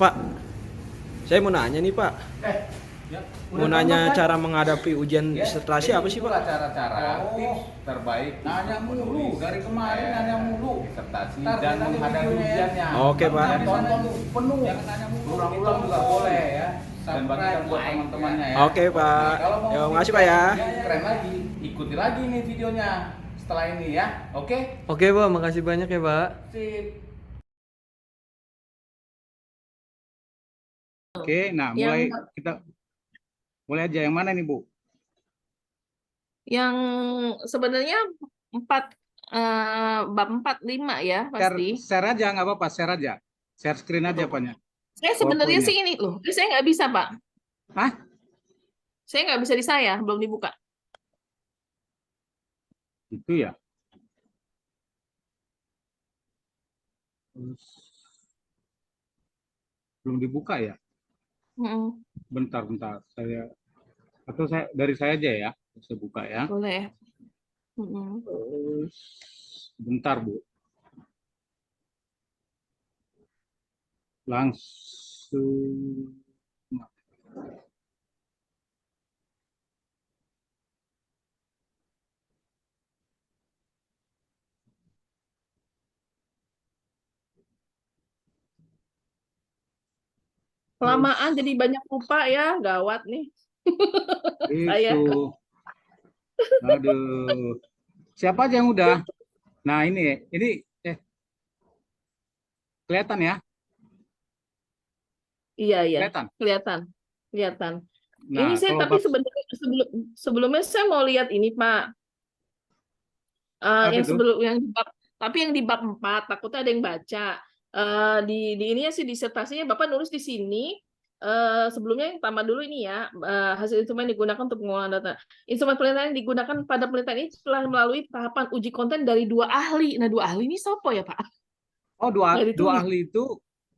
Pak, saya mau nanya nih Pak. Ya, Mau udah nanya tamat, kan? cara menghadapi ujian Ya, disertasi jadi apa sih itulah Pak? cara-cara tips terbaik Nanya mulu, menulis dari kemarin nanya mulu. disertasi Ntar dan nanti menghadapi videonya ya. ujiannya. Oke, Pak. Jadi Tonton penuh. Jangan nanya mulu. Ulang-ulang juga boleh ya. Dan bagikan buat Subscribe, teman-temannya ya. Oke, Pak. Nah, kalau mau Yo, video makasih, Pak, ya. keren lagi, ikuti lagi nih videonya setelah ini ya. Oke? Oke Pak, makasih banyak ya Pak. Sip. Oke, nah kita mulai aja yang mana nih Bu? yang sebenarnya bab 4, 5 ya pasti. Share aja nggak apa-apa, share aja. Share screen aja apanya. Saya sebenarnya PowerPoint-nya. sih ini loh, saya nggak bisa Pak. Hah? Saya nggak bisa di saya, belum dibuka. Itu ya. Belum dibuka ya? Mm-mm. Bentar. Saya dari saya aja ya. Saya buka ya. Boleh. Mm-mm. Bentar Bu. Langsung. Kelamaan jadi banyak lupa ya, gawat nih. Saya. Itu. Aduh. Siapa aja yang udah? Nah, ini kelihatan ya? Iya, Kelihatan. kelihatan. Ini Nah, saya kalau tapi sebenarnya sebelumnya saya mau lihat ini Pak. apa Yang itu? sebelum yang di bab, tapi yang di bab 4 takutnya ada yang baca. Di ininya sih disertasinya Bapak nulis di sini. Sebelumnya yang pertama dulu ini ya, hasil instrumen digunakan untuk pengolahan data. Instrumen penelitian yang digunakan pada penelitian ini telah melalui tahapan uji konten dari 2 ahli. Nah, 2 ahli ini siapa ya Pak? Oh, Nggak dua ditulis. ahli itu,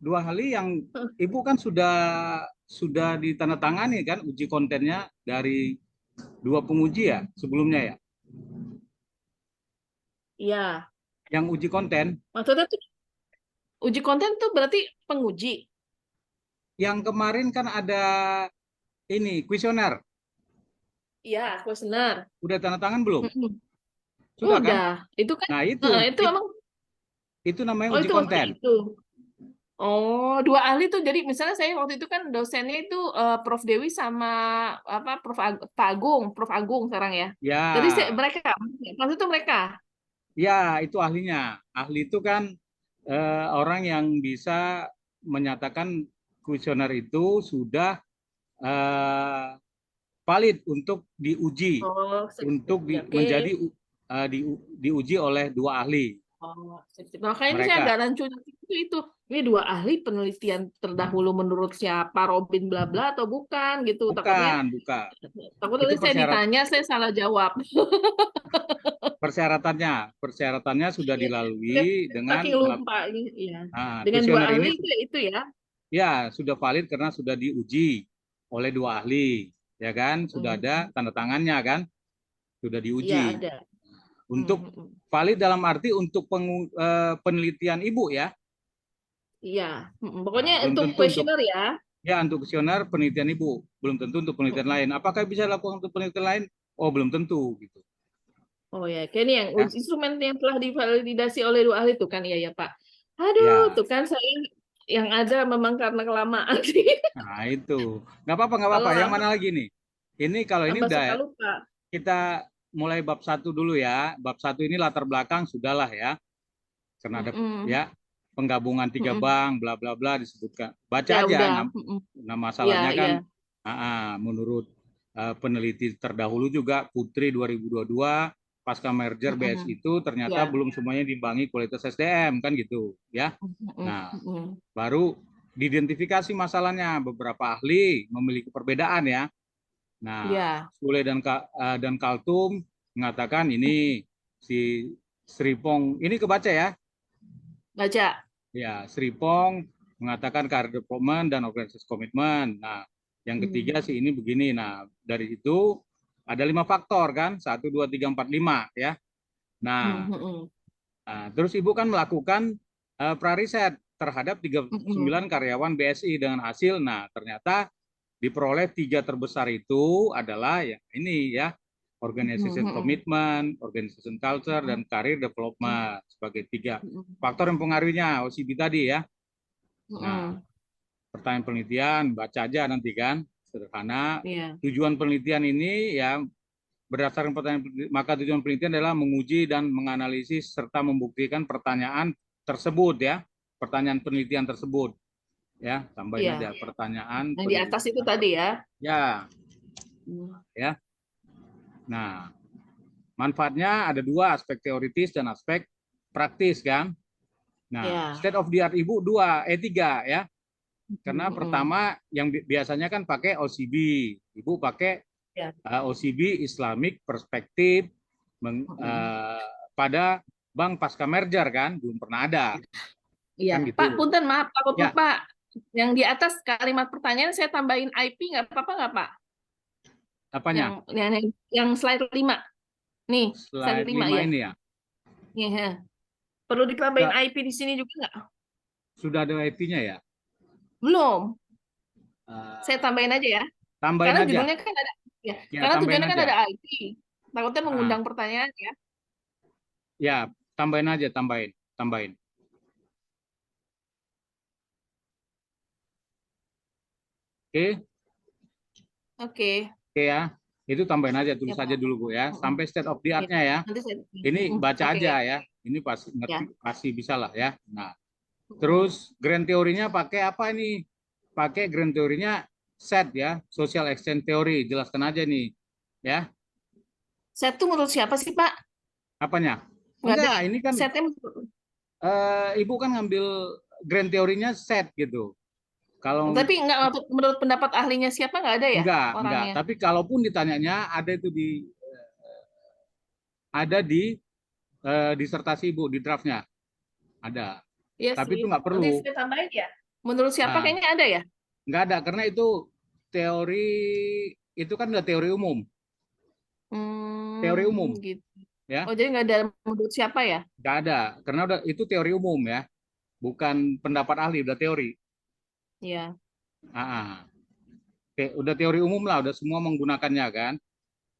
dua ahli yang Ibu kan sudah ditandatangani kan uji kontennya dari 2 penguji ya sebelumnya ya. Iya, Yang uji konten, maksudnya tuh uji konten tuh berarti penguji. yang kemarin kan ada ini kuesioner, Iya, kuesioner. udah tanda tangan belum? Mm-mm. Sudah kan? Udah, itu kan, Nah itu emang, itu namanya oh uji itu maksudnya konten. itu. Oh, 2 ahli tuh. Jadi misalnya saya waktu itu kan dosennya itu Prof Dewi sama apa Prof Agung sekarang ya. Jadi Ya, mereka, maksud itu mereka. ya itu ahlinya. Ahli itu kan orang yang bisa menyatakan kuesioner itu sudah eh, valid untuk diuji, Oh, untuk ya, oke. menjadi diuji oleh 2 ahli Oh, makanya ini saya agak mereka. rancu itu. Ini 2 ahli penelitian terdahulu menurut siapa Robin bla bla atau bukan gitu. Takutnya Bukan. Itu takutnya saya ditanya saya salah jawab. persyaratannya sudah Iya, udah dilalui dengan saking lupa ini ya. Dengan dua kuesioner ahli ini itu ya. ya sudah valid karena sudah diuji oleh 2 ahli, ya kan? Sudah Hmm. ada tanda tangannya kan? Sudah Iya diuji. ada. Untuk Hmm. valid dalam arti untuk penelitian Ibu ya. Iya. Nah, Pokoknya belum untuk tentu untuk kuesioner ya. ya untuk kuesioner penelitian Ibu, belum tentu untuk penelitian lain. Apakah bisa dilakukan untuk penelitian lain? Oh, belum tentu gitu. Oh ya, kayak ini yang Ya. instrumen yang telah divalidasi oleh 2 ahli itu kan, iya ya Pak. Aduh, Ya. tuh kan saya yang ada memang karena kelamaan sih. Nah, itu. Nggak Kalau apa-apa. Yang apa mana lagi nih? Ini kalau ini tambah suka udah lupa. kita mulai bab 1 dulu ya. Bab 1 ini latar belakang sudahlah ya. Karena ada Mm-mm. ya penggabungan 3 bank bla bla bla disebutkan. Baca Ya aja udah. Mm-mm. masalahnya Ya kan ya. menurut peneliti terdahulu juga Putri 2022 pasca merger BSI Mm-mm. itu ternyata Ya. belum semuanya diimbangi kualitas SDM kan gitu ya. Mm-mm. Nah, Mm-mm. baru diidentifikasi masalahnya, beberapa ahli memiliki perbedaan ya. Nah, Ya. Sule dan Kaltum mengatakan ini si Sripong ini kebaca ya. Baca. Ya, Sripong mengatakan karir development dan organisasi komitmen. Nah, yang ketiga sih ini begini. Nah, dari itu ada 5 faktor kan, 1, 2, 3, 4, 5 ya. Nah, Mm-mm. terus Ibu kan melakukan prariset terhadap 39 karyawan BSI dengan hasil, nah ternyata diperoleh 3 terbesar itu adalah ya ini ya, organization commitment, organization culture, dan career development sebagai 3 faktor yang mempengaruhinya OCB tadi ya. Nah, pertanyaan penelitian baca aja nanti kan, sederhana. Iya. Tujuan penelitian ini ya berdasarkan pertanyaan, maka tujuan penelitian adalah menguji dan menganalisis serta membuktikan pertanyaan tersebut ya, pertanyaan penelitian tersebut ya, tambahin Iya. aja pertanyaan Yang di atas itu tadi ya. ya. Ya. Nah, manfaatnya ada 2, aspek teoritis dan aspek praktis kan. Nah, Ya. state of the art Ibu 3 ya. Karena pertama yang biasanya kan pakai OCB, Ibu pakai Ya. OCB Islamic Perspective pada Bank Pasca Merger kan, belum pernah ada. Iya, Kan gitu. Pak, punten maaf, takut Ya. lupa. Yang di atas kalimat pertanyaan saya tambahin IP nggak apa-apa nggak Pak? Apanya? Yang slide 5. Nih, Slide 5 ya. ini ya. Iya. Perlu ditambahin Ya. IP di sini juga nggak? Sudah ada IP-nya ya? Belum. Saya tambahin aja ya. Tambahin Karena aja. judulnya kan ada ya. Ya, Karena tambahin tujuannya kan aja. ada IP. Takutnya mengundang pertanyaan ya. Ya, tambahin aja, tambahin. Oke. Oke. Oke ya. Itu tambahin aja, tulis Ya, aja Pak. dulu Bu ya. Sampai state of the art-nya ya. Nanti saya... Ini baca Oke. aja ya. Ini pasti ngerti, Ya. pasti bisa lah ya. Nah, terus grand teorinya pakai apa ini? Pakai grand teorinya SET ya, Social Exchange Theory. Jelaskan aja nih, ya. Set itu menurut siapa sih, Pak? Apanya? Nggak ada. Enggak, ini kan Setnya Ibu kan ngambil grand teorinya SET gitu. Kalau tapi nggak menurut pendapat ahlinya siapa nggak ada ya enggak. orangnya? Tapi kalaupun ditanyanya ada itu di disertasi Ibu di draftnya. Ada. Iya Tapi sih. itu nggak perlu. Nanti saya tambahin ya. Menurut siapa Nah. kayaknya ada ya? Nggak ada, karena itu teori, itu kan udah teori umum. Teori umum. Gitu. Ya. Oh, jadi nggak ada menurut siapa ya? Nggak ada, karena udah itu teori umum ya, bukan pendapat ahli, udah teori. Iya. Udah teori umum lah, udah semua menggunakannya kan.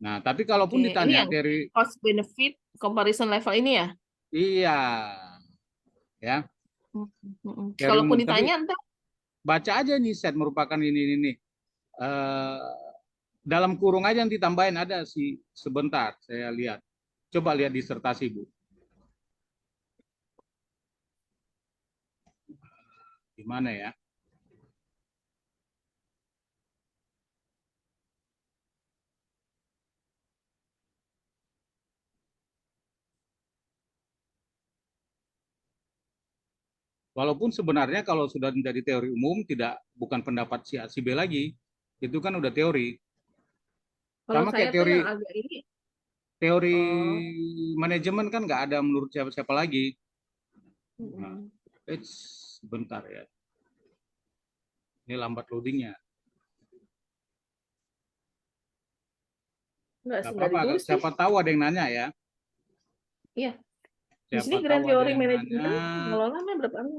Nah, tapi kalaupun Oke. ditanya Ini yang teori, cost benefit comparison level ini ya? iya, ya. Teori Kalaupun umum, ditanya tapi entar baca aja nih SET merupakan ini. Dalam kurung aja nanti tambahin ada sih sebentar, saya lihat. Coba lihat disertasi Bu. Gimana ya? Walaupun sebenarnya kalau sudah menjadi teori umum bukan pendapat si A si B lagi, itu kan udah teori. kalau Sama saya kayak teori tuh yang agak ini. teori manajemen kan nggak ada menurut siapa-siapa lagi. Nah, sebentar ya. Ini lambat loadingnya. Nggak apa-apa, siapa tahu ada yang nanya ya. Iya. Di Siapa sini grand tahu ada teori yang manajemen nanya. pengelolaannya berapa lama?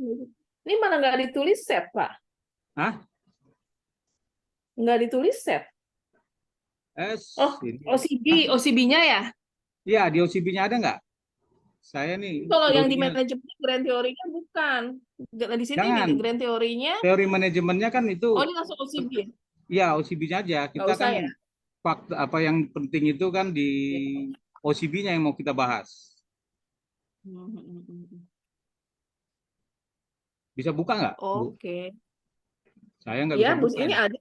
Ini mana nggak ditulis set, Pak? Hah? Nggak ditulis set. Oh, ini. OCB-nya ya? Iya, di OCB-nya ada nggak? Saya nih. Kalau yang di manajemen grand teorinya bukan. Di sini Jangan. di grand teorinya. Teori manajemennya kan itu. Oh, ini langsung OCB. Iya, OCB-nya aja. Kita Nggak usah kan ya? fakta apa yang penting itu kan di OCB-nya yang mau kita bahas. Bisa buka nggak? Oke. Saya nggak Ya, bisa buka. ini ada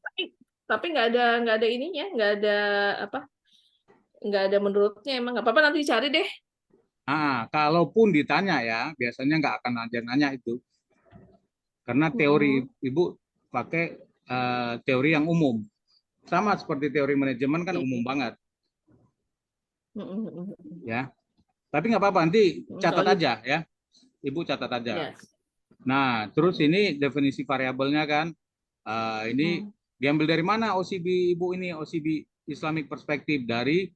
tapi nggak ada ininya, nggak ada apa? Nggak ada menurutnya emang nggak apa-apa nanti dicari deh. Kalaupun ditanya ya, biasanya nggak akan ada nanya itu. Karena teori Ibu pakai teori yang umum. Sama seperti teori manajemen kan umum banget. Ya. Tapi nggak apa-apa, nanti catat aja ya. Ibu catat aja. Yes. Nah, terus ini definisi variabelnya kan. Ini diambil dari mana OCB Ibu ini? OCB Islamic Perspective dari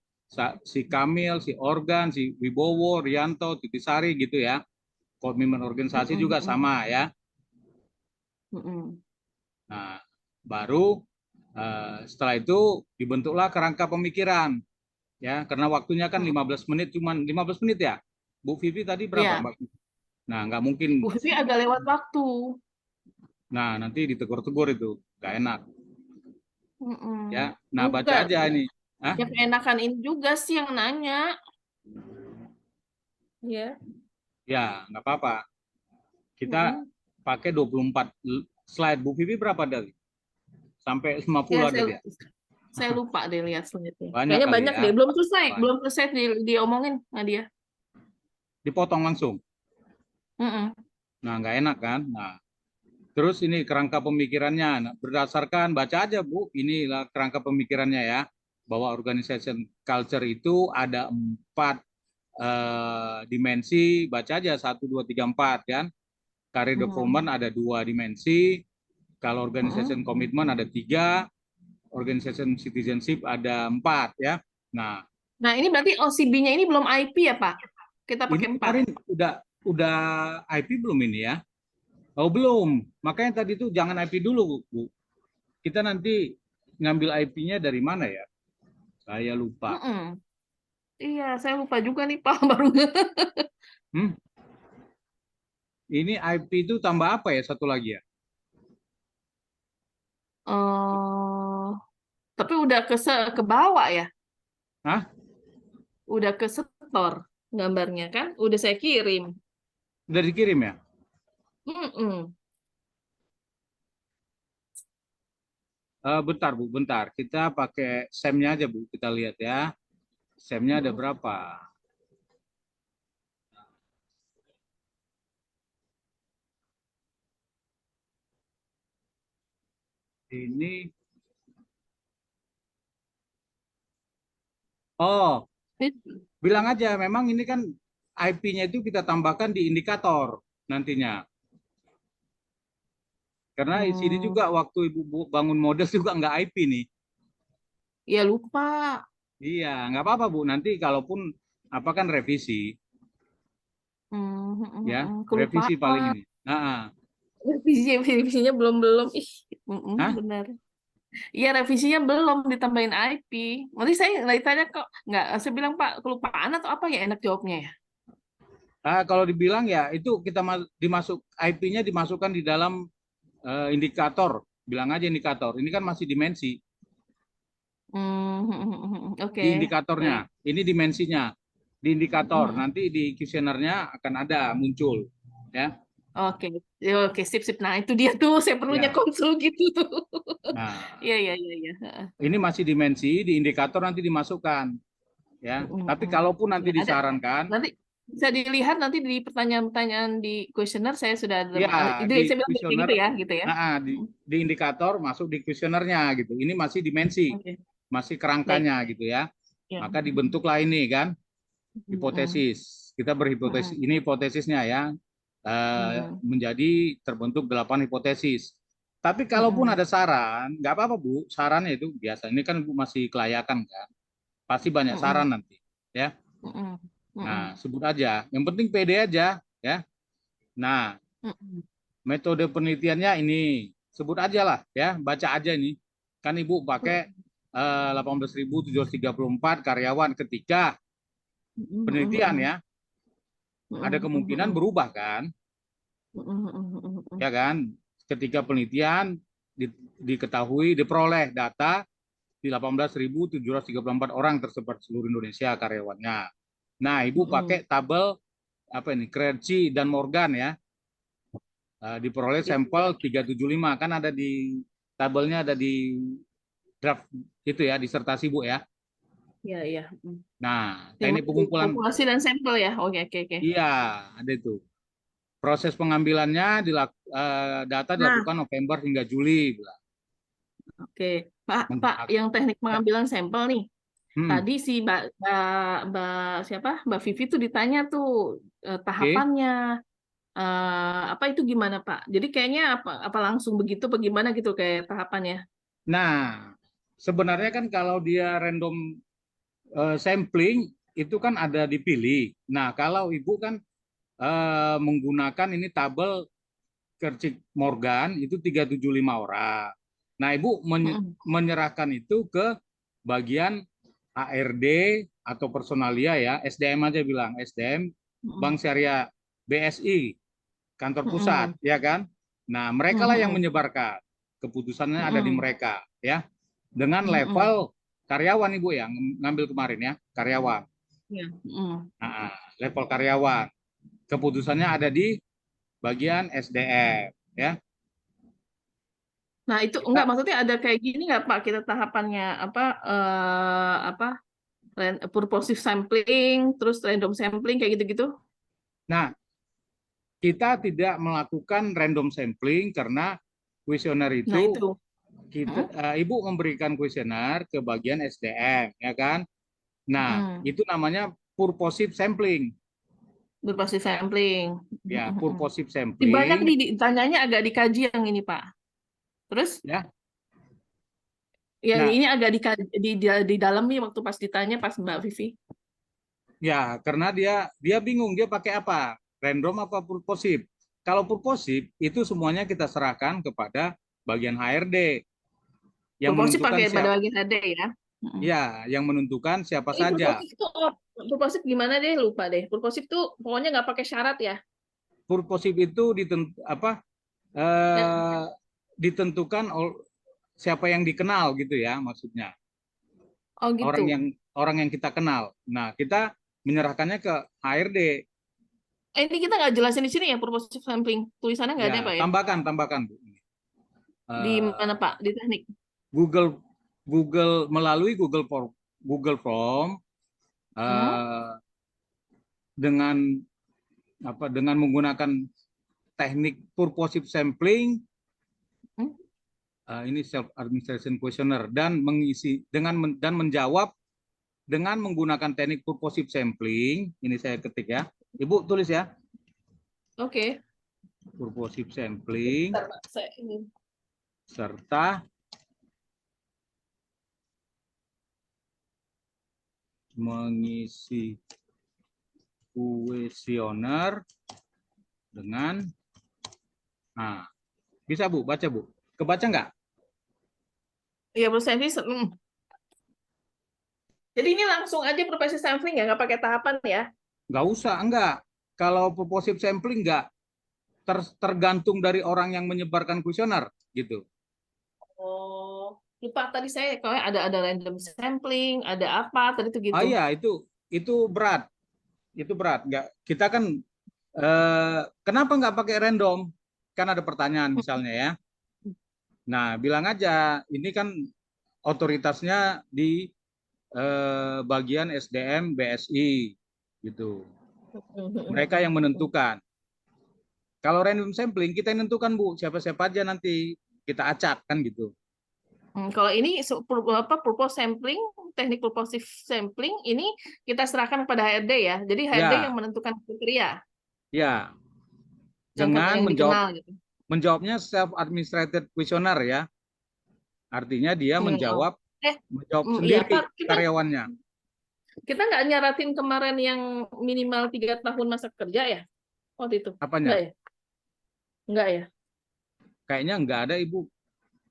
si Kamil, si Organ, si Wibowo, Rianto, Titisari gitu ya. Komitmen organisasi juga sama ya. Mm-mm. Nah, baru setelah itu dibentuklah kerangka pemikiran, ya, karena waktunya kan Mm. 15 menit, cuman 15 menit ya. Bu Vivi tadi berapa, Iya, Mbak? Nah, nggak mungkin. Bu Vivi agak lewat waktu. Nah, nanti ditegur-tegur itu, nggak enak, ya. Mm-mm. Nah, baca Enggak, aja ini. Hah? ya keenakan ini juga sih yang nanya. Ya. Ya, nggak apa-apa. Kita Mm-mm. pakai 24 slide. Bu Vivi berapa tadi? Sampai 50 Ya, ada dia. saya lupa deh lihat slide-nya. Banyak Kayaknya kali banyak ya. deh. Banyak. Belum selesai diomongin sama dia. Dipotong langsung. Mm-mm. Nah, nggak enak kan? Nah, terus ini kerangka pemikirannya. Nah, berdasarkan, baca aja Bu, inilah kerangka pemikirannya ya. Bahwa organization culture itu ada 4 dimensi, baca aja 1, 2, 3, 4 kan. Career Mm-mm. development ada 2 dimensi. Kalau Mm-mm. organization commitment ada 3, organization citizenship ada 4 ya. Nah, Nah, ini berarti OCB-nya ini belum IP ya, Pak? Kita ini pakai 4. kemarin udah IP belum ini ya? Oh belum, makanya tadi itu jangan IP dulu Bu. Kita nanti ngambil IP-nya dari mana ya? Saya lupa. Mm-mm. Iya, saya lupa juga nih, Pak. Baru. Hmm? Ini IP itu tambah apa ya satu lagi ya? eh tapi udah ke bawah ya? Hah? Udah ke setor gambarnya kan? Udah saya kirim. Udah dikirim ya? Mm-mm. Bentar Bu, bentar. Kita pakai SEM-nya aja Bu, kita lihat ya. SEM-nya ada Mm-mm. berapa? Ini, oh, bilang aja, memang ini kan IP-nya itu kita tambahkan di indikator nantinya. Karena di sini Hmm, juga waktu Ibu bangun model juga nggak IP nih. ya lupa. Iya, nggak apa-apa Bu. Nanti kalaupun apa kan revisi, ya, revisi paling Kelupaan. ini. Nah, Revisinya belum. Ih, hah? benar. Iya, revisinya belum ditambahin IP. Nanti saya tanya kok nggak. Saya bilang Pak kelupaan atau apa ya enak jawabnya ya. Kalau dibilang ya itu kita dimasuk IP-nya dimasukkan di dalam indikator. Bilang aja indikator. Ini kan masih dimensi Oke, di indikatornya. baik. Ini dimensinya di indikator. Mm, Nanti di kuesionernya akan ada muncul, ya. Oke, ya, oke, sip. Nah, itu dia tuh saya perlunya Ya. konsul gitu tuh. Nah, Iya, iya, iya, iya. Heeh. ini masih dimensi di indikator nanti dimasukkan, ya. Tapi kalaupun nanti Ya, ada. disarankan, Nanti bisa dilihat nanti di pertanyaan-pertanyaan di kuesioner saya sudah ada. ya Itu di saya bilang kayak kuesioner, gitu ya, gitu ya. di indikator masuk di kuesionernya gitu. Ini masih dimensi, Oke, masih baik. kerangkanya gitu ya. Ya. Maka dibentuklah ini kan hipotesis. Kita berhipotesis, ini hipotesisnya ya, menjadi terbentuk 8 hipotesis. Tapi kalaupun ada saran, nggak apa-apa Bu, sarannya itu biasa. Ini kan Bu masih kelayakan kan, pasti banyak saran nanti, ya. Nah, sebut aja. Yang penting pede aja, ya. Nah, metode penelitiannya ini, sebut aja lah, ya. Baca aja ini. Kan Ibu pakai 18.734 karyawan ketika penelitian ya. Ada kemungkinan berubah kan, ya kan? Ketika penelitian diketahui diperoleh data di 18.734 orang tersebar di seluruh Indonesia karyawannya. Nah, Ibu pakai tabel apa ini? Krejci dan Morgan ya. Diperoleh sampel 375 kan ada di tabelnya, ada di draft itu ya, disertasi Bu ya. Iya, iya. Nah, Yang teknik pengumpulan, populasi dan sampel ya. Oke, oke, oke. iya ada itu. Proses pengambilannya data Nah, dilakukan November hingga Juli. oke. Pak, yang teknik Ya. pengambilan sampel nih. Hmm. Tadi si siapa? Mbak Vivi tuh ditanya tuh Oke. tahapannya. Apa itu gimana, Pak? Jadi kayaknya apa langsung begitu bagaimana gitu kayak tahapannya? Nah, sebenarnya kan kalau dia random sampling itu kan ada dipilih. Nah, kalau Ibu kan menggunakan ini tabel Kercik Morgan itu 375 orang. Nah, Ibu Mm-mm. menyerahkan itu ke bagian HRD atau personalia ya, SDM aja bilang, SDM Mm-mm. Bank Syariah BSI, kantor pusat, Mm-mm. ya kan? Nah, mereka lah yang Mm-mm. menyebarkan. Keputusannya ada di Mm-mm. mereka, ya. Dengan Mm-mm. level karyawan Ibu yang ngambil kemarin ya, karyawan. Ya. Mm. Nah, level karyawan. Keputusannya ada di bagian SDM, ya. Nah, itu enggak Kita, maksudnya ada kayak gini nggak Pak kita tahapannya apa purposive sampling, terus random sampling kayak gitu-gitu? nah, kita tidak melakukan random sampling karena kuesioner Nah, itu itu. kita Mm. Ibu memberikan kuesioner ke bagian SDM, ya kan? Nah, Mm. itu namanya purposive sampling. Purposive sampling. Ya, Mm. purposive Di banyak sampling, ditanyanya agak dikaji yang ini Pak. Terus ya. yang Nah, ini agak di dalam nih waktu pas ditanya pas Mbak Vivi. ya karena dia bingung dia pakai apa? Random apa purposive? Kalau purposive itu semuanya kita serahkan kepada bagian HRD yang Purposive menentukan pakai pada siapa. bagian ada ya. Mm. Ya, yang menentukan siapa Ini saja. purposive tuh purposive gimana deh lupa deh. Purposive tuh pokoknya nggak pakai syarat ya. Purposive itu Nah, eh, ditentukan siapa yang dikenal gitu ya maksudnya. oh Orang gitu. yang orang yang kita kenal. Nah, kita menyerahkannya ke HRD. Ini kita nggak jelasin di sini ya purposive sampling. Tulisannya nggak ada Ya, Pak ya. tambahkan Bu. Di Eh, mana Pak? Di teknik. Google melalui Google Form Hmm? eh, dengan dengan menggunakan teknik purposive sampling, Hmm? ini self administration questionnaire dan mengisi dan menjawab dengan menggunakan teknik purposive sampling. Ini saya ketik ya, Ibu tulis ya, Oke. purposive sampling Bentar, Pak. Saya ini. serta mengisi kuesioner dengan, nah, bisa Bu, baca Bu, kebaca nggak? Iya, purposive. Jadi ini langsung aja purposive sampling ya, nggak pakai tahapan ya. Nggak usah, enggak. Kalau purposive sampling nggak tergantung dari orang yang menyebarkan kuesioner gitu. Oh, lupa tadi saya kalau ada random sampling, ada apa tadi itu Ah gitu. iya, itu berat, itu berat. Nggak, kita kan kenapa nggak pakai random? Kan ada pertanyaan misalnya ya. Nah, bilang aja, ini kan otoritasnya di bagian SDM BSI gitu. Mereka yang menentukan. Kalau random sampling kita yang menentukan Bu, siapa-siapa aja nanti kita acak kan gitu. Kalau ini purpose sampling, teknik purposive sampling ini kita serahkan kepada HRD ya. Jadi HRD yang Ya, menentukan kriteria ya. yang Dengan yang dikenal gitu. menjawabnya self administrated questionnaire ya. Artinya dia Oh. menjawab Iya sendiri Pak, karyawannya. kita nggak nyaratin kemarin yang minimal 3 tahun masa kerja ya waktu itu, nggak Apanya? ya? Nggak ya. Kayaknya nggak ada Ibu,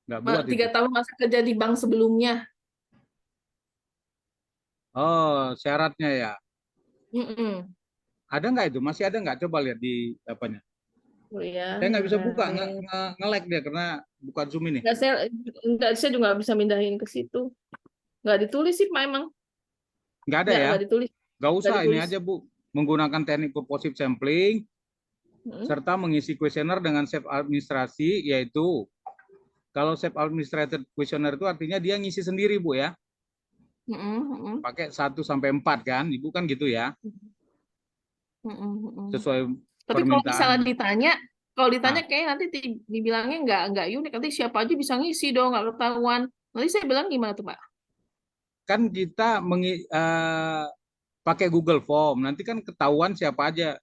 nggak buat itu. 3 tahun masa kerja di bank sebelumnya. Oh, syaratnya ya. Mm-mm. Ada nggak itu? Masih ada nggak? Coba lihat di apanya. Oh ya, Saya nggak bisa buka, kemarin. nge-lag dia karena bukan Zoom ini. Nggak, saya juga nggak bisa mindahin ke situ. Nggak ditulis sih, Pak, emang. Nggak ada ya? Nggak ditulis. Nggak Nggak usah, ini ditulis. aja Bu. Menggunakan teknik purposive sampling, Mm-mm. serta mengisi kuesioner dengan self administrasi, yaitu kalau self administrated questionnaire itu artinya dia ngisi sendiri Bu ya. Mm-mm. Mm-mm. Pakai 1 sampai 4 kan, Ibu kan gitu ya. Mm-mm. Mm-mm. Sesuai Tapi kalau misalnya permintaan. ditanya Nah, kayak nanti dibilangnya nggak unik. Nanti siapa aja bisa ngisi dong, nggak ketahuan. Nanti saya bilang gimana tuh, Pak? kan kita pakai Google Form, nanti kan ketahuan siapa aja.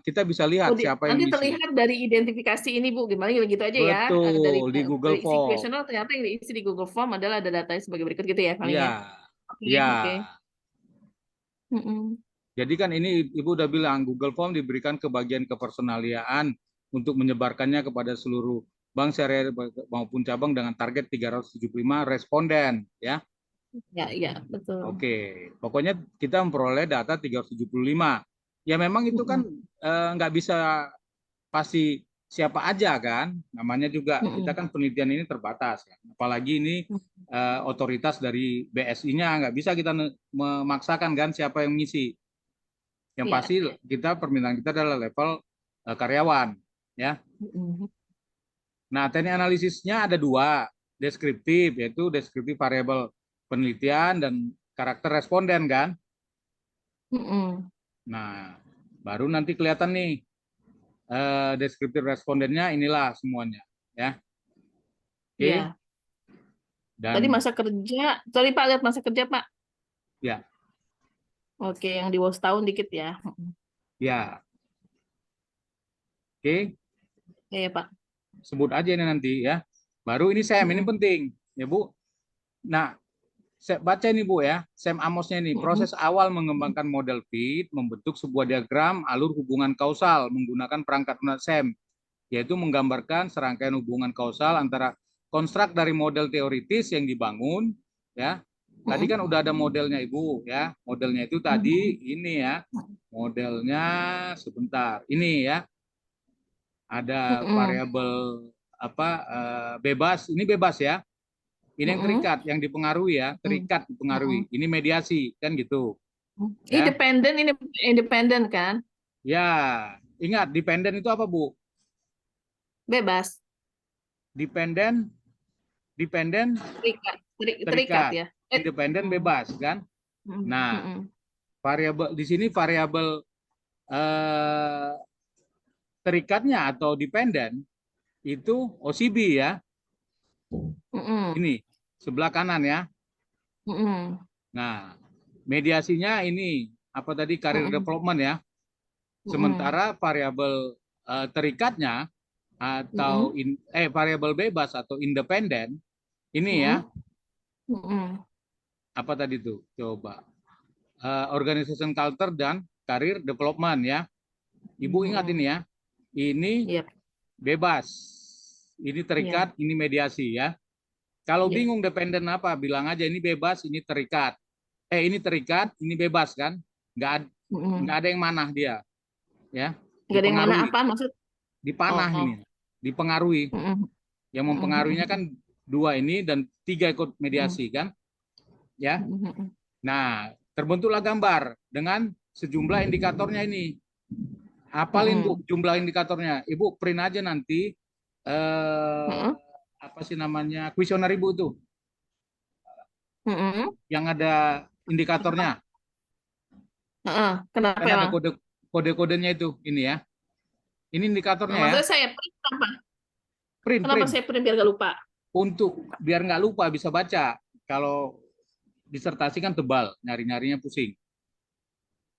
Kita bisa Oh, lihat siapa yang nanti ngisi. terlihat dari identifikasi ini, Bu. Gimana gitu aja ya. Betul, di Google Dari isi Form. kuesioner ternyata yang diisi di Google Form adalah ada datanya sebagai berikut gitu ya paling Iya, ya. Oke, iya. oke. Mm-mm. Jadi kan ini Ibu udah bilang Google Form diberikan ke bagian kepersonaliaan untuk menyebarkannya kepada seluruh bank syariah maupun cabang dengan target 375 responden ya. Ya, betul. Oke, pokoknya kita memperoleh data 375. Ya memang itu kan nggak bisa pasti siapa aja kan, namanya juga kita kan penelitian ini terbatas kan. Apalagi ini otoritas dari BSI-nya, nggak bisa kita memaksakan kan siapa yang ngisi. Yang Iya. pasti kita permintaan kita adalah level karyawan ya. Nah, teknik analisisnya ada dua, deskriptif, yaitu deskriptif variabel penelitian dan karakter responden kan. Nah, baru nanti kelihatan nih deskriptif respondennya, inilah semuanya ya. Oke. Iya. Dan Tadi masa kerja, sorry Pak, lihat masa kerja Pak. ya, Oke, yang di bawah setahun dikit ya. ya. Oke, Iya Pak. sebut aja ini nanti ya. Baru ini SEM, ini penting ya Bu. Nah, saya baca ini Bu ya, SEM Amosnya ini, proses awal mengembangkan model fit, membentuk sebuah diagram alur hubungan kausal menggunakan perangkat lunak SEM, yaitu menggambarkan serangkaian hubungan kausal antara konstruk dari model teoritis yang dibangun ya. Tadi kan udah ada modelnya Ibu ya. Modelnya itu tadi ini ya. Modelnya sebentar. Ini ya. Ada variabel apa bebas, ini bebas ya. Ini yang terikat, yang dipengaruhi ya, terikat dipengaruhi. Ini mediasi kan gitu. Ya. Independen, ini independen kan? Ya, ingat dependen itu apa Bu? Bebas. Dependen Terikat ya. independen bebas kan. Nah, variabel di sini variabel terikatnya atau dependen itu OCB ya. Ini sebelah kanan ya. Nah, mediasinya ini apa tadi, career development ya. Sementara variabel terikatnya atau variabel bebas atau independen ini ya. Apa tadi tuh? Coba. Organization culture dan career development ya. Ibu ingat ini ya. Ini bebas. Ini terikat, ini mediasi ya. Kalau bingung dependen apa, bilang aja ini bebas, ini terikat. Ini terikat, ini bebas kan? Nggak ada yang manah dia. Ya. Nggak ada yang mana apa maksud? Dipanah ini. Dipengaruhi. Yang mempengaruhinya kan 2 ini dan 3 ikut mediasi kan? Ya. Nah, terbentuklah gambar dengan sejumlah indikatornya ini. Hafalin Bu jumlah indikatornya. Ibu print aja nanti apa sih namanya, kuesioner Ibu tuh. Yang ada indikatornya. Kenapa Kan ada kode-kodenya itu ini ya. Ini indikatornya ya. Maksudnya saya print apa? Kenapa saya print biar nggak lupa? Untuk biar nggak lupa bisa baca. Kalau disertasi kan tebal, nyari-nyarinya pusing.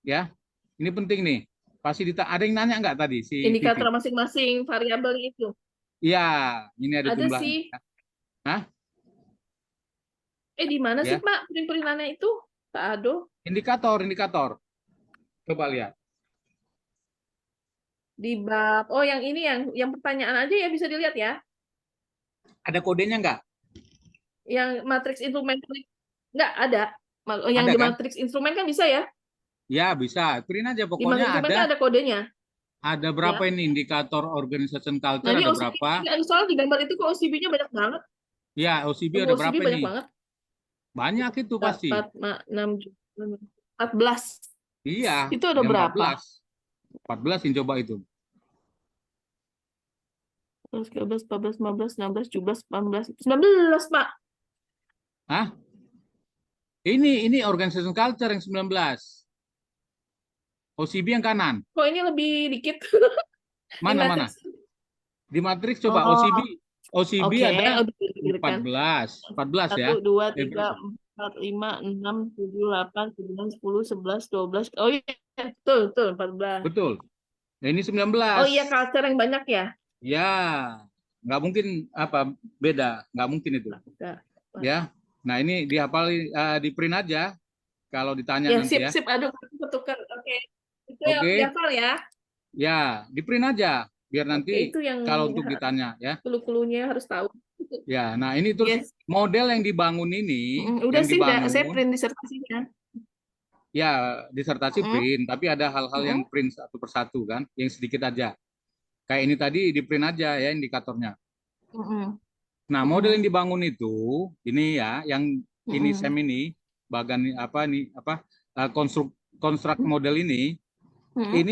Ya, ini penting nih. Pasti ada yang nanya nggak tadi si indikator masing-masing variabel itu? Iya, ini ada jumlah. Sih. Hah? Di mana sih Pak print-printannya itu? Pak Ado? Indikator. Coba lihat. Di bab, yang ini yang pertanyaan aja ya bisa dilihat ya. Ada kodenya nggak? Yang matriks instrumen nggak ada. Yang ada, di kan? matriks instrumen kan bisa ya? Ya bisa, print aja pokoknya. Di matriks instrumen kan ada kodenya. Ada berapa ini indikator organization culture, ada berapa? Soalnya di gambar itu kok OCB-nya banyak banget. Ya, OCB ada berapa banyak ini? Banget. Banyak itu pasti. 14. Iya. Itu ada berapa? 14 yang coba itu. 13, 14, 15, 16, 17, 18, 19 Pak. Hah? Ini organization culture yang 19. OCB yang kanan. Kok ini lebih dikit? Mana? Di matriks coba OCB ada 14 ya. 1, 2, 3, 4, 5, 6, 7, 8, 9, 10, 11, 12. Oh iya, betul 14. Betul. Nah, ini 19. Oh iya, culture yang banyak ya? Ya, nggak mungkin beda, nggak mungkin itu. Ya. Nah, ini dihafal, di print aja kalau ditanya nanti ya. Sip, aduh ketukar. Oke. Itu yang dihafal ya? Ya, di print aja. biar Oke, nanti itu yang kalau untuk ditanya ya. clue-cluenya harus tahu. Ya, nah ini terus Yes. model yang dibangun ini, Udah yang sih, udah saya dibangun print disertasinya. ya disertasi Mm, print, tapi ada hal-hal yang mm, print satu persatu kan, yang sedikit aja. Kayak ini tadi di print aja ya indikatornya. mm, Nah, model yang dibangun itu ini ya, yang ini mm, ini bagan konstruk model ini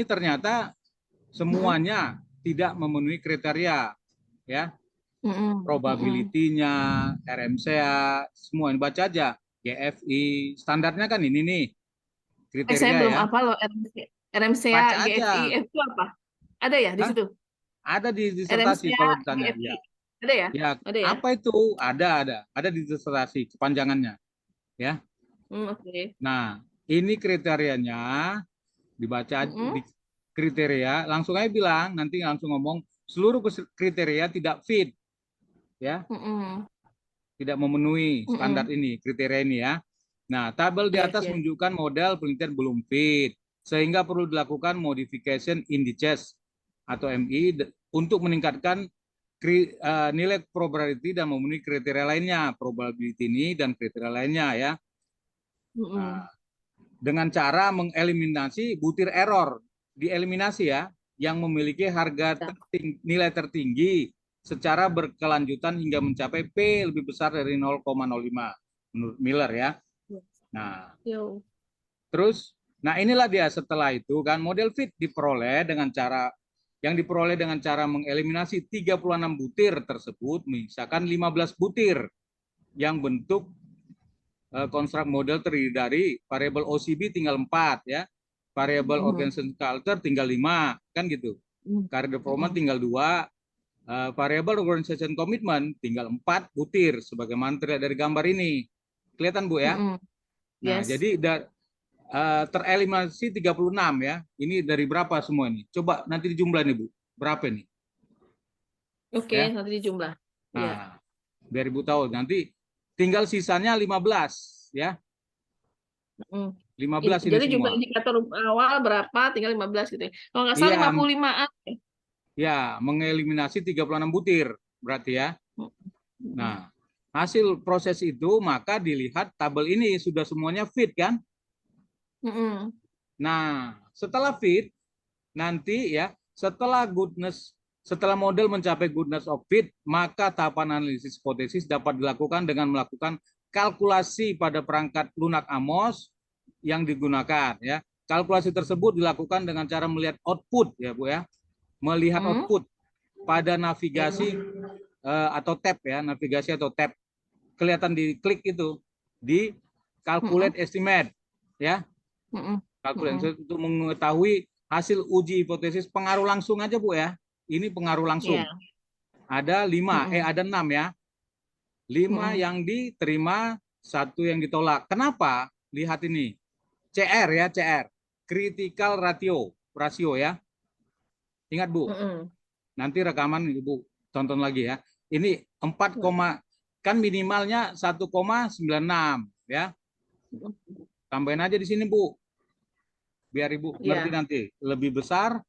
ternyata semuanya tidak memenuhi kriteria ya, probability-nya, RMCA, semua ini baca aja. GFI, standarnya kan ini nih Saya kriteria belum ya. apa loh RMCA, Baca GFI, aja. itu apa? Ada ya di Hah? situ? Ada di disertasi RMCA, kalau ditanya. GFI, Ya. ada ya? Ya, Ada ya? apa itu? Ada di disertasi kepanjangannya ya. Oke. Nah, ini kriterianya dibaca Mm, di kriteria, langsung aja bilang, nanti langsung ngomong seluruh kriteria tidak fit ya, mm, tidak memenuhi standar mm. ini, kriteria ini ya. Nah, tabel di Yes, atas yes. menunjukkan model penelitian belum fit, sehingga perlu dilakukan modification indices atau MI untuk meningkatkan nilai probability dan memenuhi kriteria lainnya, probability ini dan kriteria lainnya ya. Nah, dengan cara mengeliminasi butir error, dieliminasi ya, yang memiliki harga nilai tertinggi secara berkelanjutan hingga mencapai P lebih besar dari 0,05 menurut Miller ya. Nah, terus, nah inilah dia setelah itu kan model fit diperoleh dengan cara mengeliminasi 36 butir tersebut, misalkan 15 butir yang bentuk konstruk model terdiri dari variabel OCB tinggal 4 ya, variabel organization culture tinggal 5 kan gitu, career performance tinggal 2, variabel organization commitment tinggal 4 butir sebagaimana terlihat dari gambar ini. Kelihatan Bu ya? Nah, Yes. jadi tereliminasi 36 ya. Ini dari berapa semua ini? Coba nanti dijumlah nih Bu. Berapa ini? Oke, Ya. nanti dijumlah. Nah, Ya. biar Ibu tahu. Nanti tinggal sisanya 15 ya. 15 ini Jadi jumlah semua. indikator awal berapa, tinggal 15 gitu ya. Kalau nggak salah Iya, 55-an. ya, mengeliminasi 36 butir berarti ya. Nah, hasil proses itu maka dilihat tabel ini sudah semuanya fit kan? Nah, setelah fit nanti ya, setelah model mencapai goodness of fit, maka tahapan analisis hipotesis dapat dilakukan dengan melakukan kalkulasi pada perangkat lunak Amos yang digunakan ya. Kalkulasi tersebut dilakukan dengan cara melihat output ya Bu ya. Melihat output pada navigasi atau tab ya, navigasi atau tab kelihatan di klik itu di calculate estimate ya. Kalkulasi untuk mengetahui hasil uji hipotesis pengaruh langsung aja Bu ya. Ini pengaruh langsung. Yeah. Ada 5, ada 6 ya. 5 yang diterima, 1 yang ditolak. Kenapa? Lihat ini. CR ya, CR. Critical rasio ya. Ingat Bu. Nanti rekaman Ibu tonton lagi ya. Ini 4, kan minimalnya 1,96 ya. Tambahin aja di sini Bu. Biar Ibu ngerti nanti. Lebih besar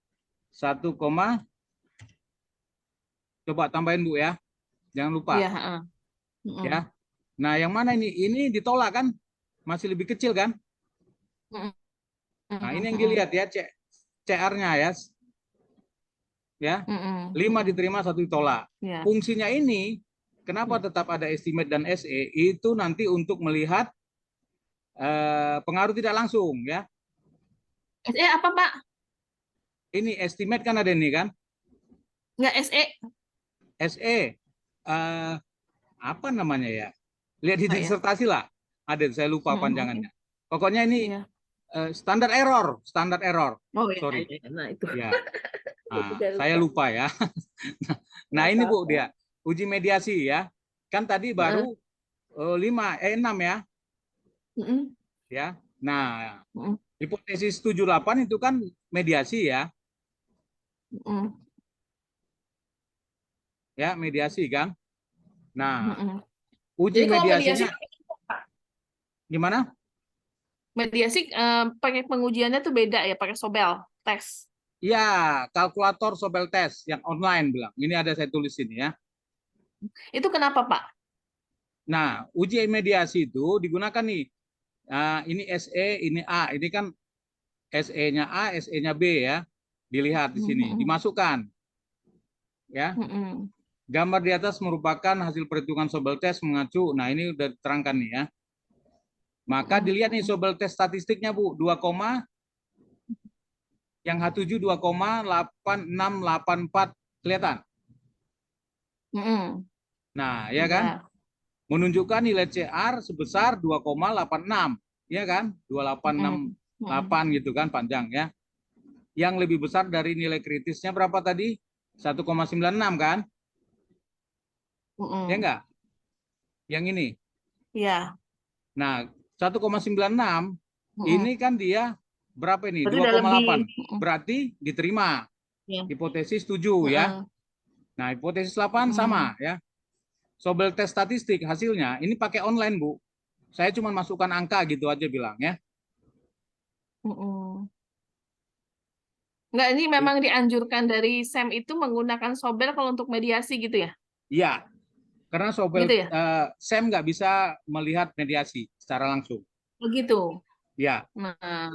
1, coba tambahin Bu ya. Jangan lupa. Ya. Nah, yang mana ini? Ini ditolak kan? Masih lebih kecil kan? Nah, ini yang dilihat ya, CR-nya ya. Ya. 5 diterima, 1 ditolak. Fungsinya ini kenapa tetap ada estimate dan SE? Itu nanti untuk melihat pengaruh tidak langsung ya. SE apa, Pak? Ini estimate kan ada ini kan? Enggak SE. SE apa namanya ya? Lihat di disertasi lah. Ada, saya lupa panjangannya. Pokoknya ini standar error. Oh ya, sorry. Nah itu. Ya. Nah, saya lupa ya. Nah, ini Bu dia uji mediasi ya. Kan tadi baru 6 ya. Ya. Nah, hipotesis 78 itu kan mediasi ya. Ya, mediasi kan. Nah, uji mediasinya gimana? Mediasi pakai pengujiannya tuh beda ya, pakai Sobel tes. Ya, kalkulator Sobel Test yang online bilang. Ini ada saya tulis ini ya. Itu kenapa, Pak? Nah, uji mediasi itu digunakan nih. Nah, ini SE, ini A. Ini kan SE-nya A, SE-nya B ya. Dilihat di sini, dimasukkan. Ya. Gambar di atas merupakan hasil perhitungan Sobel Test mengacu. Nah, ini udah diterangkan nih ya. Maka dilihat nih Sobel Test statistiknya, Bu. 2, yang H7 2,8684 kelihatan. Nah, ya kan? Menunjukkan nilai CR sebesar 2,86, ya kan? 2868 gitu kan panjang ya. Yang lebih besar dari nilai kritisnya berapa tadi? 1,96 kan? Ya enggak? Yang ini. Iya. Nah, 1,96 ini kan dia berapa ini? Berarti udah 2,8. lebih. Berarti diterima. Ya. Hipotesis 7 ya. Nah, hipotesis 8 sama ya. Sobel Test statistik hasilnya ini pakai online, Bu. Saya cuma masukkan angka gitu aja bilang ya. Enggak, ini memang dianjurkan dari SEM itu menggunakan Sobel kalau untuk mediasi gitu ya? Iya. Karena Sobel Gitu ya? SEM nggak bisa melihat mediasi secara langsung. Begitu. Ya. Nah,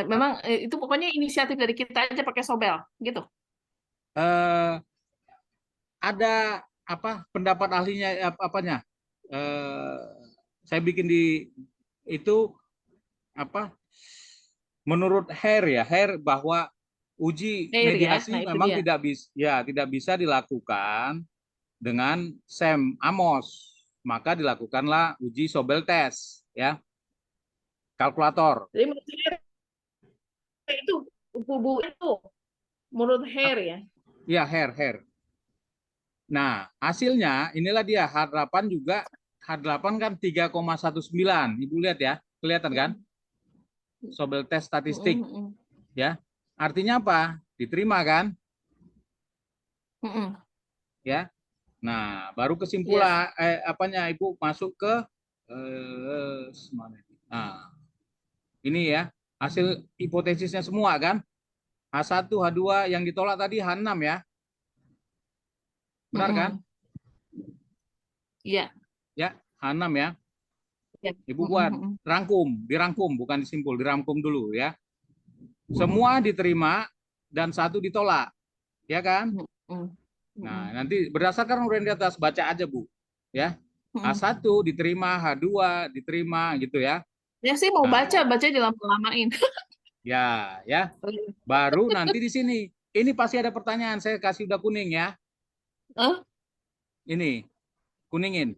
memang itu pokoknya inisiatif dari kita aja pakai Sobel gitu. Ada apa pendapat ahlinya apanya? Saya bikin di itu apa? Menurut Hair bahwa uji mediasi Nah, itu memang dia. tidak bisa dilakukan dengan SEM Amos. Maka dilakukanlah uji Sobel Test ya. Kalkulator. Jadi menurut saya itu Bu itu menurut Hair ya. Iya, Hair. Nah, hasilnya inilah dia H8 juga. H8 kan 3,19. Ibu lihat ya, kelihatan kan? Sobel Test statistik. Ya. Artinya apa? Diterima kan? Ya. Nah, baru kesimpulan apanya Ibu masuk ke nah, ini ya, hasil hipotesisnya semua kan? H1, H2 yang ditolak tadi H6 ya. Benar kan? Iya. Ya, H6 ya. Ya. Ibu buat dirangkum, bukan disimpul, dirangkum dulu ya. Semua diterima dan 1 ditolak, ya kan? Nah, nanti berdasarkan uraian di atas baca aja Bu, ya. H1 diterima, H2 diterima gitu ya. Ya sih mau baca dilama-lamain. Ya. Baru nanti di sini. Ini pasti ada pertanyaan, saya kasih udah kuning ya. Ini kuningin.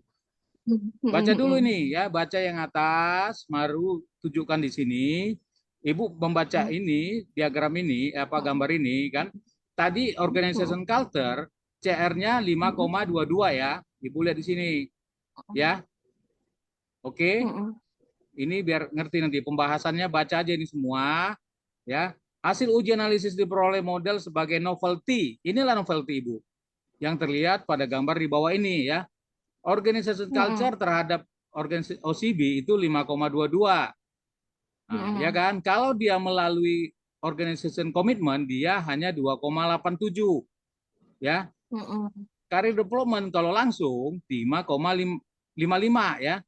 Baca dulu ini ya, baca yang atas, baru tunjukkan di sini. Ibu membaca ini, diagram ini, gambar ini kan. Tadi organization culture CR-nya 5,22 ya. Ibu lihat di sini. Ya. Oke. Ini biar ngerti nanti pembahasannya, baca aja ini semua ya. Hasil uji analisis diperoleh model sebagai novelty. Inilah novelty Ibu. Yang terlihat pada gambar di bawah ini ya. Organization culture terhadap organisasi OCB itu 5,22. Nah, ya kan? Kalau dia melalui organization commitment dia hanya 2,87. Ya. Career development kalau langsung 5,55 ya.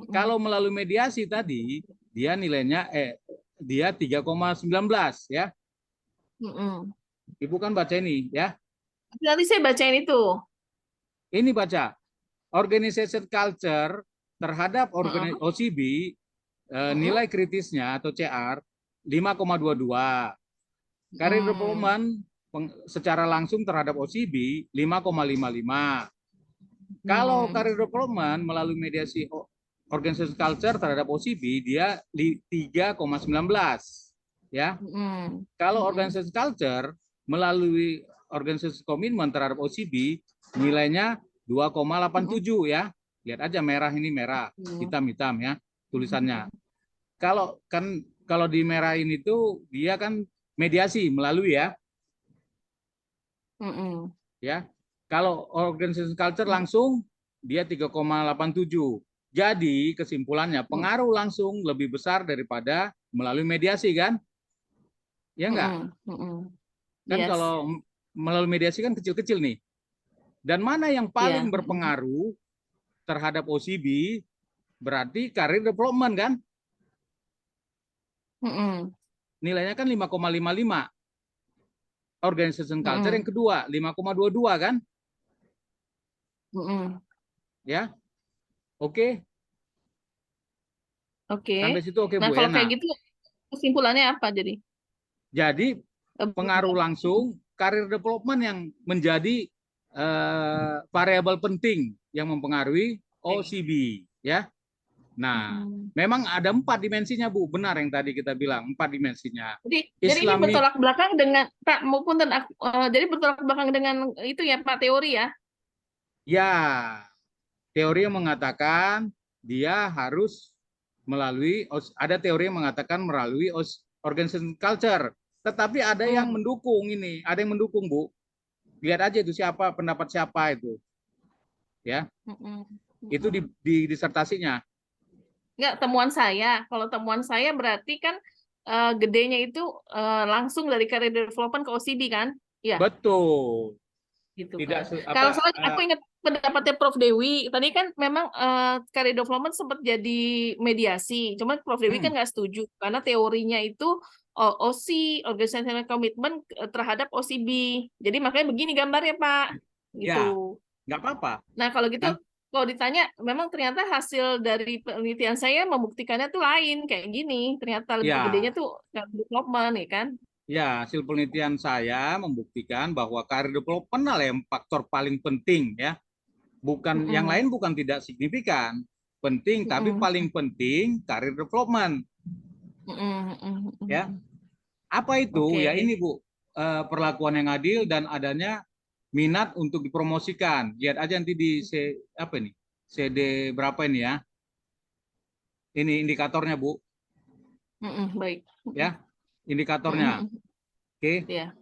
Kalau melalui mediasi tadi dia nilainya dia 3,19 ya. Ibu kan baca ini ya. Nanti saya bacain itu. Ini baca organization culture terhadap OCB nilai kritisnya atau CR 5,22. Career development secara langsung terhadap OCB 5,55. Kalau career development melalui mediasi organization culture terhadap OCB dia 3,19 ya. Kalau organization culture melalui organization commitment terhadap OCB nilainya 2,87 ya. Lihat aja merah ini merah, hitam-hitam ya tulisannya. Kalau di merah ini tuh dia kan mediasi melalui ya. Ya. Kalau organization culture langsung dia 3,87. Jadi kesimpulannya pengaruh langsung lebih besar daripada melalui mediasi kan? Ya enggak? Kan Yes. kalau melalui mediasi kan kecil-kecil nih. Dan mana yang paling Iya. berpengaruh terhadap OCB berarti career development kan? Nilainya kan 5,55. Organization culture yang kedua 5,22 kan? Ya. Oke. Oke. Sampai situ oke Nah, Bu ya. kalau kayak Nah, gitu kesimpulannya apa jadi? jadi pengaruh langsung career development yang menjadi variabel penting yang mempengaruhi OCB ya. Nah, memang ada 4 dimensinya Bu, benar yang tadi kita bilang 4 dimensinya. Jadi ini Islamic, bertolak belakang dengan Pak maupun jadi bertolak belakang dengan itu ya Pak teori ya. ya, teori yang mengatakan dia harus melalui, ada teori yang mengatakan melalui organization culture. Tetapi ada yang mendukung ini, ada yang mendukung Bu. Lihat aja itu siapa, pendapat siapa itu. Ya, itu di disertasinya. Enggak, temuan saya. Kalau temuan saya berarti kan gedenya itu langsung dari career development ke OCD kan? Iya. Betul. Gitu Tidak kan. Kalau soalnya aku ingat pendapatnya Prof Dewi, tadi kan memang career development sempat jadi mediasi, cuman Prof Dewi kan nggak setuju karena teorinya itu OC, organizational commitment terhadap OCB. Jadi makanya begini gambarnya Pak, ya, gitu. nggak apa-apa. Nah kalau gitu, kalau ditanya, memang ternyata hasil dari penelitian saya membuktikannya tuh lain kayak gini. Ternyata lebih Ya. gedenya tuh career development, ya kan? Ya, hasil penelitian saya membuktikan bahwa career development adalah yang faktor paling penting ya. Bukan yang lain bukan tidak signifikan, penting tapi paling penting career development. Ya. Apa itu? Ya ini Bu, perlakuan yang adil dan adanya minat untuk dipromosikan. Lihat aja nanti di apa ini? CD berapa ini ya? Ini indikatornya Bu. Baik. Ya. Indikatornya. Oke. Ya.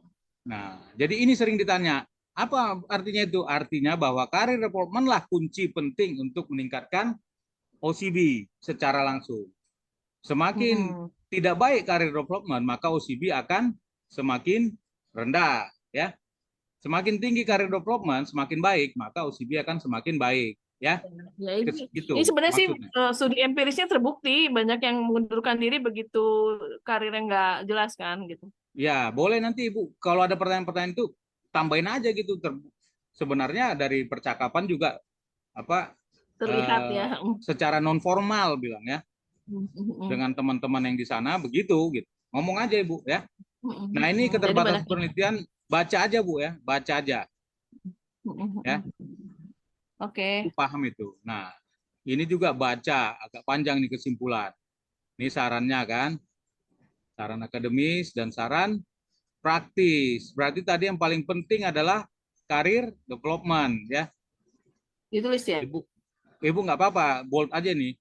Nah, jadi ini sering ditanya, apa artinya itu? Artinya bahwa career development lah kunci penting untuk meningkatkan OCB secara langsung. Semakin tidak baik career development, maka OCB akan semakin rendah, ya. Semakin tinggi career development, semakin baik, maka OCB akan semakin baik, ya. Ya Gitu, ini sebenarnya sih maksudnya. studi empirisnya terbukti banyak yang mengundurkan diri begitu karirnya nggak jelas kan gitu. Ya, boleh nanti Ibu kalau ada pertanyaan-pertanyaan itu tambahin aja gitu. Sebenarnya dari percakapan juga apa terlihat ya secara non formal bilang ya dengan teman-teman yang di sana begitu gitu. Ngomong aja Ibu ya. Nah, ini keterbatasan penelitian, baca aja Bu ya, baca aja. Ya. Oke. Paham itu. Nah, ini juga baca agak panjang nih kesimpulan. Ini sarannya kan. Saran akademis dan saran praktis. Berarti tadi yang paling penting adalah karir development ya. Ditulis ya. Ibu nggak apa-apa, bold aja nih.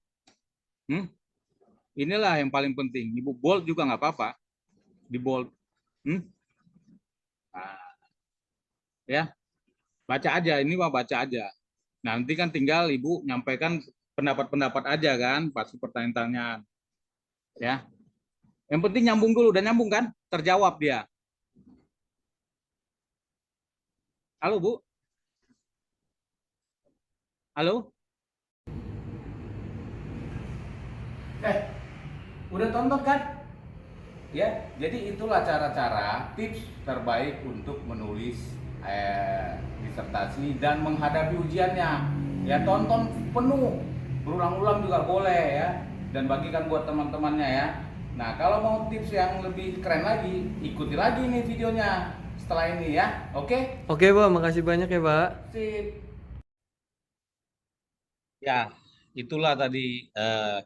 Inilah yang paling penting. Ibu bold juga nggak apa-apa. Di bold. Nah, ya, baca aja. Ini mah baca aja. Nanti kan tinggal Ibu nyampaikan pendapat-pendapat aja kan, pasti pertanyaan-pertanyaan. Ya. Yang penting nyambung dulu, dan nyambung kan? Terjawab dia. Halo Bu. Halo. Udah tonton kan? Ya, jadi itulah cara-cara tips terbaik untuk menulis disertasi dan menghadapi ujiannya. Ya, tonton penuh, berulang-ulang juga boleh ya, dan bagikan buat teman-temannya ya. Nah, kalau mau tips yang lebih keren lagi, ikuti lagi nih videonya setelah ini ya. Oke? Oke, Pak, makasih banyak ya, Pak. Sip. Ya, itulah tadi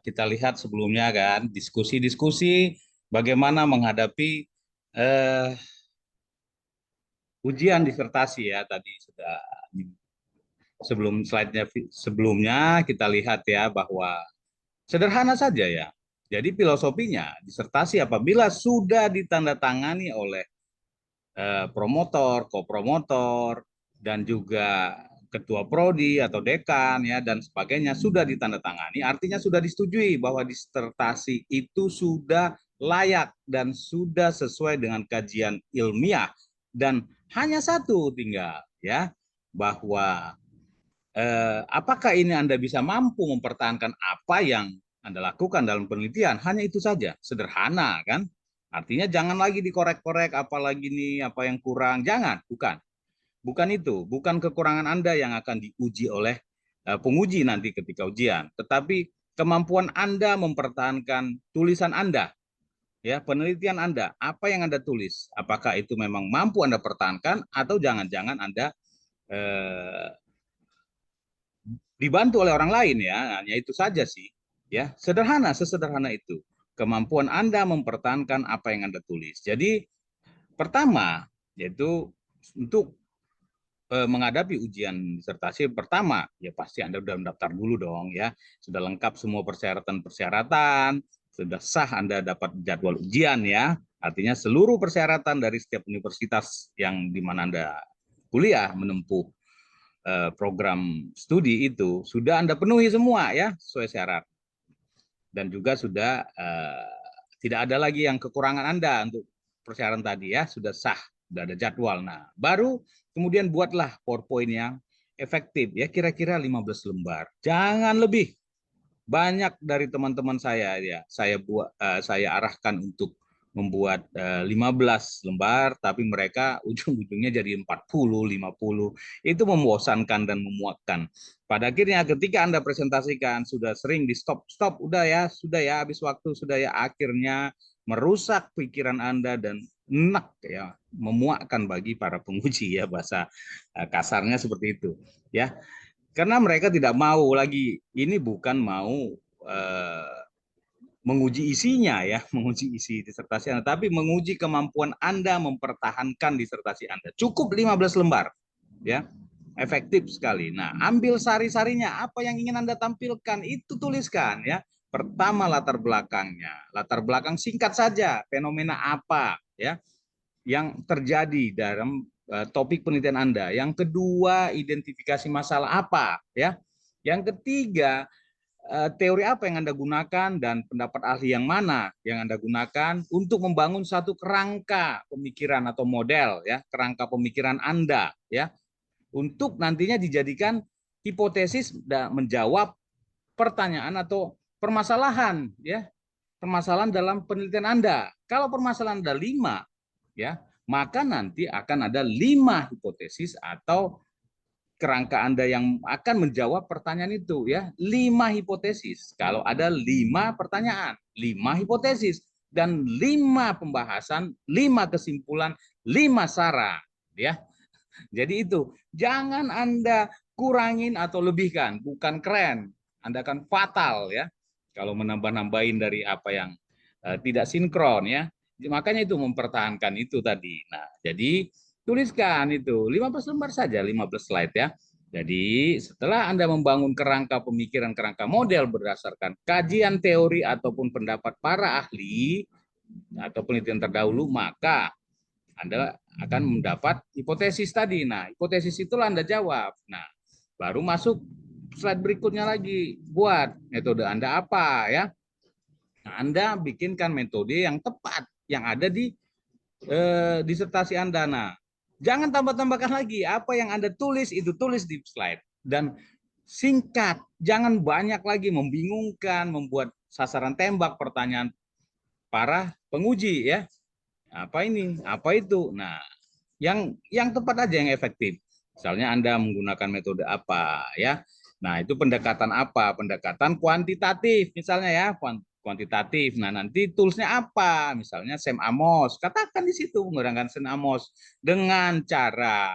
kita lihat sebelumnya kan, diskusi-diskusi bagaimana menghadapi ujian disertasi ya, tadi sudah sebelum slide-nya sebelumnya kita lihat ya bahwa sederhana saja ya. Jadi filosofinya disertasi apabila sudah ditandatangani oleh promotor, kopromotor, dan juga ketua prodi atau dekan ya dan sebagainya sudah ditandatangani, artinya sudah disetujui bahwa disertasi itu sudah layak dan sudah sesuai dengan kajian ilmiah. Dan hanya satu tinggal, ya, bahwa apakah ini Anda bisa mampu mempertahankan apa yang Anda lakukan dalam penelitian? Hanya itu saja, sederhana kan? Artinya jangan lagi dikorek-korek apalagi nih apa yang kurang, jangan, bukan. Bukan itu, bukan kekurangan Anda yang akan diuji oleh penguji nanti ketika ujian, tetapi kemampuan Anda mempertahankan tulisan Anda, ya, penelitian Anda, apa yang Anda tulis, apakah itu memang mampu Anda pertahankan atau jangan-jangan Anda dibantu oleh orang lain, ya, hanya itu saja sih, ya, sederhana, sesederhana itu, kemampuan Anda mempertahankan apa yang Anda tulis. Jadi pertama yaitu untuk menghadapi ujian disertasi pertama, ya pasti Anda sudah mendaftar dulu dong, ya, sudah lengkap semua persyaratan-persyaratan, sudah sah Anda dapat jadwal ujian, ya, artinya seluruh persyaratan dari setiap universitas yang di mana Anda kuliah menempuh program studi itu sudah Anda penuhi semua, ya, sesuai syarat, dan juga sudah tidak ada lagi yang kekurangan Anda untuk persyaratan tadi, ya, sudah sah, sudah ada jadwal. Nah, baru kemudian buatlah PowerPoint yang efektif, ya, kira-kira 15 lembar, jangan lebih. Banyak dari teman-teman saya, ya, saya arahkan untuk membuat 15 lembar, tapi mereka ujung-ujungnya jadi 40, 50. Itu membosankan dan memuakkan. Pada akhirnya ketika Anda presentasikan sudah sering di stop, udah ya, sudah ya, habis waktu, sudah ya, akhirnya merusak pikiran Anda dan enak, ya, memuakkan bagi para penguji, ya, bahasa kasarnya seperti itu, ya. Karena mereka tidak mau lagi, ini bukan mau menguji isinya, ya, menguji isi disertasi Anda, tapi menguji kemampuan Anda mempertahankan disertasi Anda. Cukup 15 lembar, ya, efektif sekali. Nah, ambil sari-sarinya, apa yang ingin Anda tampilkan itu tuliskan, ya. Pertama, latar belakangnya, latar belakang singkat saja, fenomena apa, ya, yang terjadi dalam topik penelitian Anda. Yang kedua, identifikasi masalah apa, ya. Yang ketiga, teori apa yang Anda gunakan dan pendapat ahli yang mana yang Anda gunakan untuk membangun satu kerangka pemikiran atau model, ya, kerangka pemikiran Anda, ya, untuk nantinya dijadikan hipotesis dan menjawab pertanyaan atau permasalahan, ya, permasalahan dalam penelitian Anda. Kalau permasalahan ada 5, ya, maka nanti akan ada 5 hipotesis atau kerangka Anda yang akan menjawab pertanyaan itu, ya. 5 hipotesis. Kalau ada 5 pertanyaan, 5 hipotesis, dan 5 pembahasan, 5 kesimpulan, 5 saran, ya. Jadi itu, jangan Anda kurangin atau lebihkan, bukan keren. Anda akan fatal, ya, kalau menambah-nambahin dari apa yang tidak sinkron, ya. Makanya itu mempertahankan itu tadi. Nah, jadi tuliskan itu 15 lembar saja, 15 slide, ya. Jadi setelah Anda membangun kerangka pemikiran, kerangka model berdasarkan kajian teori ataupun pendapat para ahli atau penelitian terdahulu, maka Anda akan mendapat hipotesis tadi. Nah, hipotesis itulah Anda jawab. Nah, baru masuk slide berikutnya lagi. Buat metode Anda apa, ya. Nah, Anda bikinkan metode yang tepat, yang ada di disertasi Anda. Nah, jangan tambah-tambahkan lagi. Apa yang Anda tulis, itu tulis di slide. Dan singkat. Jangan banyak lagi membingungkan, membuat sasaran tembak pertanyaan para penguji, ya. Apa ini? Apa itu? Nah, yang tepat aja, yang efektif. Misalnya Anda menggunakan metode apa, ya. Nah, itu pendekatan apa? Pendekatan kuantitatif misalnya, ya, kuantitatif. Nah, nanti toolsnya apa? Misalnya Sam Amos. Katakan di situ menggunakan Sam Amos dengan cara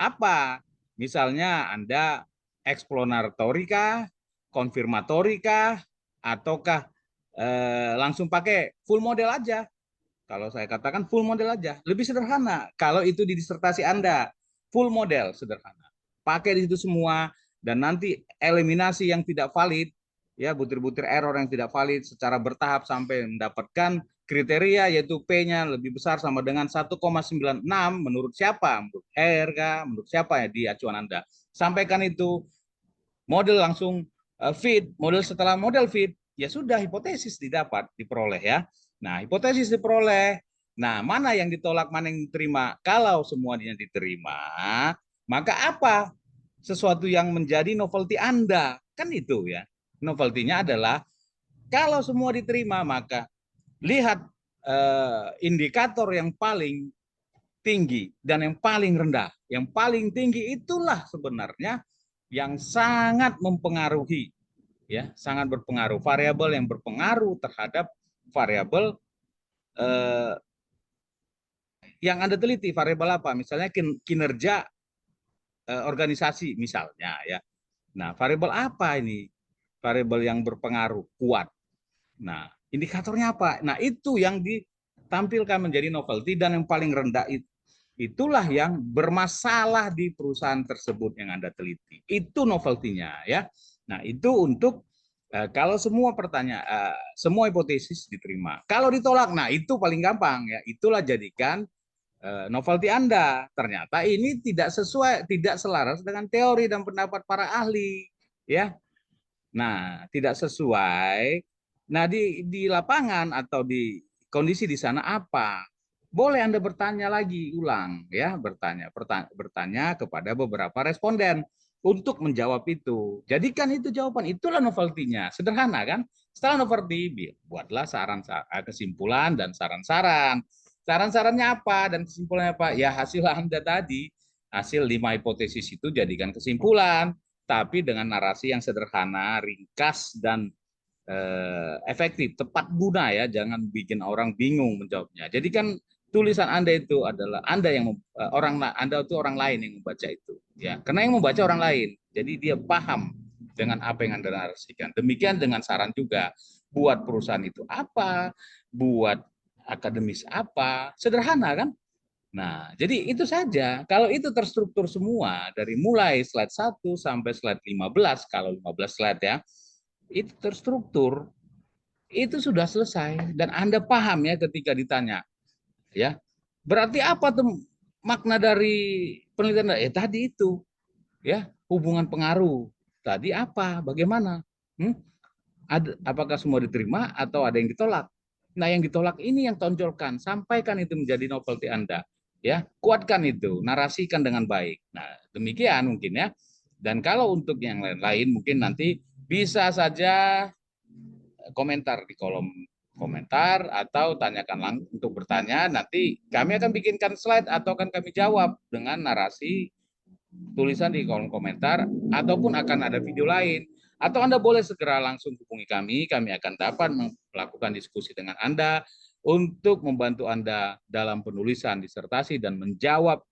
apa? Misalnya Anda eksploratorika, konfirmatorika, ataukah langsung pakai full model aja. Kalau saya katakan full model aja, lebih sederhana. Kalau itu di disertasi Anda, full model sederhana. Pakai di situ semua, dan nanti eliminasi yang tidak valid, ya, butir-butir error yang tidak valid secara bertahap sampai mendapatkan kriteria, yaitu P-nya lebih besar sama dengan 1,96 menurut siapa? Menurut RK, menurut siapa, ya, di acuan Anda. Sampaikan itu, model langsung fit, model setelah model fit, ya sudah, hipotesis didapat, diperoleh, ya. Nah, hipotesis diperoleh. Nah, mana yang ditolak, mana yang diterima? Kalau semuanya diterima, maka apa sesuatu yang menjadi novelty Anda? Kan itu ya. Novelty-nya adalah kalau semua diterima, maka lihat indikator yang paling tinggi dan yang paling rendah. Yang paling tinggi itulah sebenarnya yang sangat mempengaruhi, ya, sangat berpengaruh. Variabel yang berpengaruh terhadap variabel yang Anda teliti. Variabel apa? Misalnya kinerja organisasi misalnya, ya. Nah, variabel apa ini? Variabel yang berpengaruh kuat. Nah, indikatornya apa? Nah, itu yang ditampilkan menjadi novelty, dan yang paling rendah itulah yang bermasalah di perusahaan tersebut yang Anda teliti. Itu novelty-nya, ya. Nah, itu untuk kalau semua pertanyaan, semua hipotesis diterima. Kalau ditolak, nah itu paling gampang, ya. Itulah jadikan novelty Anda. Ternyata ini tidak sesuai, tidak selaras dengan teori dan pendapat para ahli, ya. Nah, tidak sesuai. Nah, di lapangan atau di kondisi di sana apa? Boleh Anda bertanya lagi ulang, ya, bertanya kepada beberapa responden untuk menjawab itu. Jadikan itu jawaban, itulah novelty-nya. Sederhana kan? Setelah novelty, buatlah kesimpulan dan saran-saran. Saran-sarannya apa dan kesimpulannya apa? Ya, hasil Anda tadi, hasil 5 hipotesis itu jadikan kesimpulan, tapi dengan narasi yang sederhana, ringkas, dan efektif, tepat guna, ya. Jangan bikin orang bingung menjawabnya. Jadi kan tulisan Anda itu adalah Anda yang Anda itu orang lain yang membaca itu, ya. Karena yang membaca orang lain, jadi dia paham dengan apa yang Anda narasikan. Demikian dengan saran juga, buat perusahaan itu apa, buat akademis apa, sederhana kan? Nah, jadi itu saja. Kalau itu terstruktur semua dari mulai slide 1 sampai slide 15, kalau 15 slide, ya, itu terstruktur, itu sudah selesai dan Anda paham, ya, ketika ditanya, ya. Berarti apa tuh makna dari penelitian? Tadi itu, ya, hubungan pengaruh. Tadi apa? Bagaimana? Apakah semua diterima atau ada yang ditolak? Nah, yang ditolak ini yang tonjolkan, sampaikan itu menjadi novelty Anda, ya. Kuatkan itu, narasikan dengan baik. Nah, demikian mungkin, ya. Dan kalau untuk yang lain-lain mungkin nanti bisa saja komentar di kolom komentar atau tanyakan untuk bertanya, nanti kami akan bikinkan slide atau akan kami jawab dengan narasi tulisan di kolom komentar, ataupun akan ada video lain, atau Anda boleh segera langsung hubungi kami akan dapat melakukan diskusi dengan Anda untuk membantu Anda dalam penulisan disertasi dan menjawab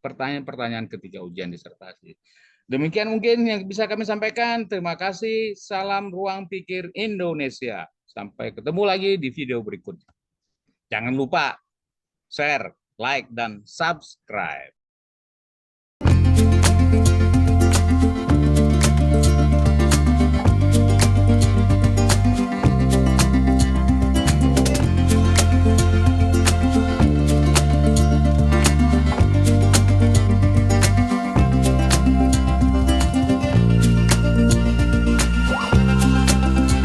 pertanyaan-pertanyaan ketika ujian disertasi. Demikian mungkin yang bisa kami sampaikan. Terima kasih. Salam Ruang Pikir Indonesia. Sampai ketemu lagi di video berikutnya. Jangan lupa share, like, dan subscribe.